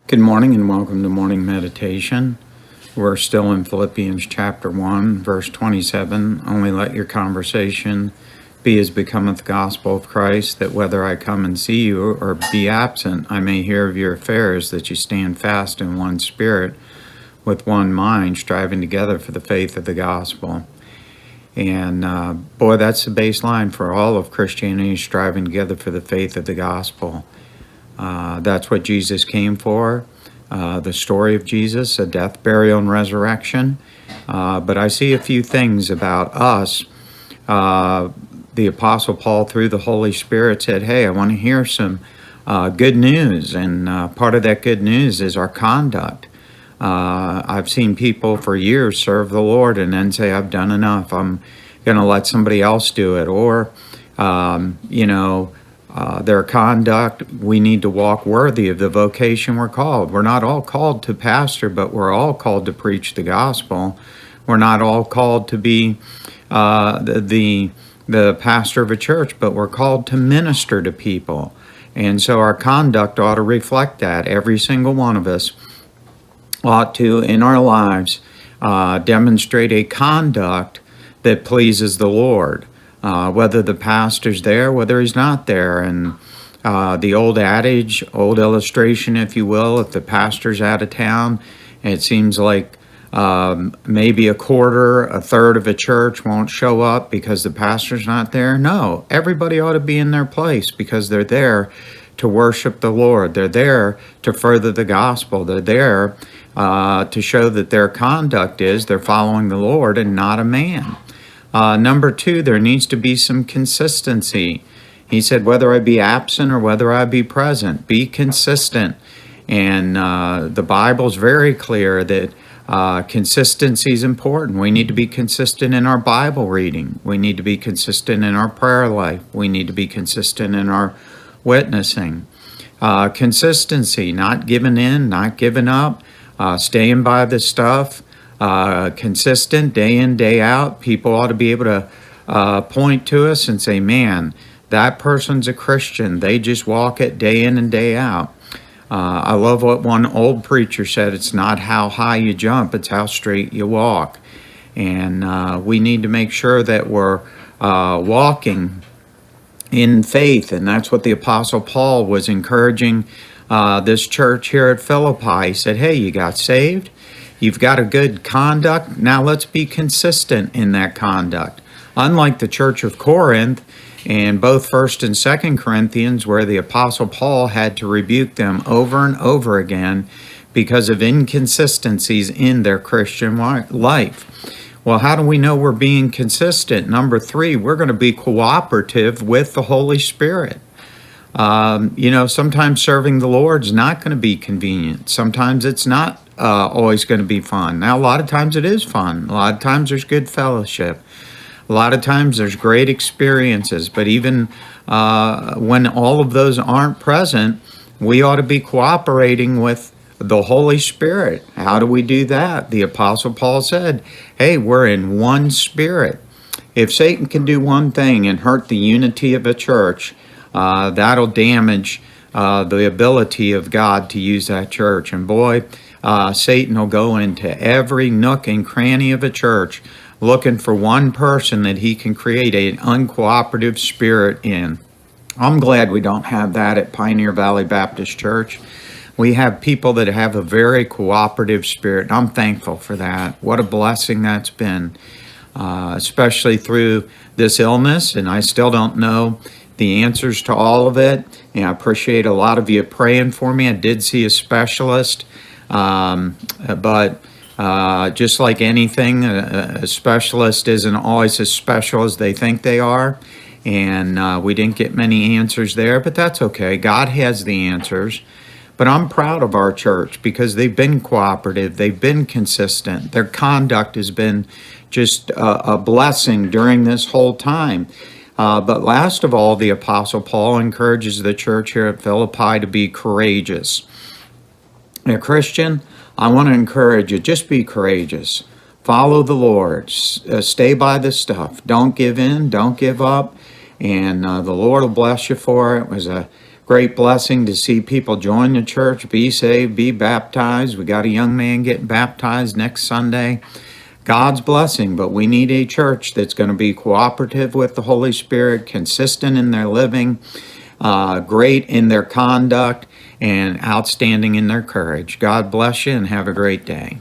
Good morning and welcome to morning meditation. We're still in Philippians chapter 1, verse 27. Only let your conversation be as becometh the gospel of Christ, that whether I come and see you or be absent, I may hear of your affairs, that you stand fast in one spirit, with one mind, striving together for the faith of the gospel. And boy, that's the baseline for all of Christianity, striving together for the faith of the gospel. That's what Jesus came for, the story of Jesus, a death, burial, and resurrection. But I see a few things about us. The Apostle Paul, through the Holy Spirit, said, hey, I want to hear some good news. And part of that good news is our conduct. I've seen people for years serve the Lord and then say, I've done enough. I'm going to let somebody else do it. Or, their conduct, we need to walk worthy of the vocation we're called. We're not all called to pastor, but we're all called to preach the gospel. We're not all called to be the pastor of a church, but we're called to minister to people. And so our conduct ought to reflect that. Every single one of us ought to, in our lives, demonstrate a conduct that pleases the Lord. Whether the pastor's there, whether he's not there. And the old adage, old illustration, if you will, if the pastor's out of town, it seems like maybe a third of a church won't show up because the pastor's not there. No, everybody ought to be in their place because they're there to worship the Lord. They're there to further the gospel. They're there to show that their conduct is they're following the Lord and not a man. Number two, there needs to be some consistency. He said, whether I be absent or whether I be present, be consistent. And the Bible's very clear that consistency is important. We need to be consistent in our Bible reading. We need to be consistent in our prayer life. We need to be consistent in our witnessing. Consistency, not giving in, not giving up, staying by the stuff. Consistent day in, day out. People ought to be able to point to us and say, man, that person's a Christian. They just walk it day in and day out. I love what one old preacher said, it's not how high you jump, it's how straight you walk. And we need to make sure that we're walking in faith. And that's what the Apostle Paul was encouraging this church here at Philippi. He said, hey, you got saved? You've got a good conduct. Now let's be consistent in that conduct. Unlike the church of Corinth and both 1st and 2nd Corinthians, where the Apostle Paul had to rebuke them over and over again because of inconsistencies in their Christian life. Well, how do we know we're being consistent? Number 3, we're going to be cooperative with the Holy Spirit. Sometimes serving the Lord is not going to be convenient. Sometimes it's not always going to be fun. Now, a lot of times it is fun. A lot of times there's good fellowship. A lot of times there's great experiences. But even when all of those aren't present, we ought to be cooperating with the Holy Spirit. How do we do that? The Apostle Paul said, hey, we're in one spirit. If Satan can do one thing and hurt the unity of a church, that'll damage the ability of God to use that church. And boy, Satan will go into every nook and cranny of a church looking for one person that he can create an uncooperative spirit in. I'm glad we don't have that at Pioneer Valley Baptist Church. We have people that have a very cooperative spirit, and I'm thankful for that. What a blessing that's been, especially through this illness, and I still don't know the answers to all of it. And I appreciate a lot of you praying for me. I did see a specialist, but just like anything, a specialist isn't always as special as they think they are. And we didn't get many answers there, but that's okay. God has the answers. But I'm proud of our church because they've been cooperative. They've been consistent. Their conduct has been just a blessing during this whole time. But last of all, the Apostle Paul encourages the church here at Philippi to be courageous. A Christian, I want to encourage you, just be courageous. Follow the Lord. Stay by the stuff. Don't give in. Don't give up. And the Lord will bless you for it. It was a Great blessing to see people join the church, be saved, be baptized. We got a young man getting baptized next Sunday. God's blessing, but we need a church that's going to be cooperative with the Holy Spirit, consistent in their living, great in their conduct, and outstanding in their courage. God bless you and have a great day.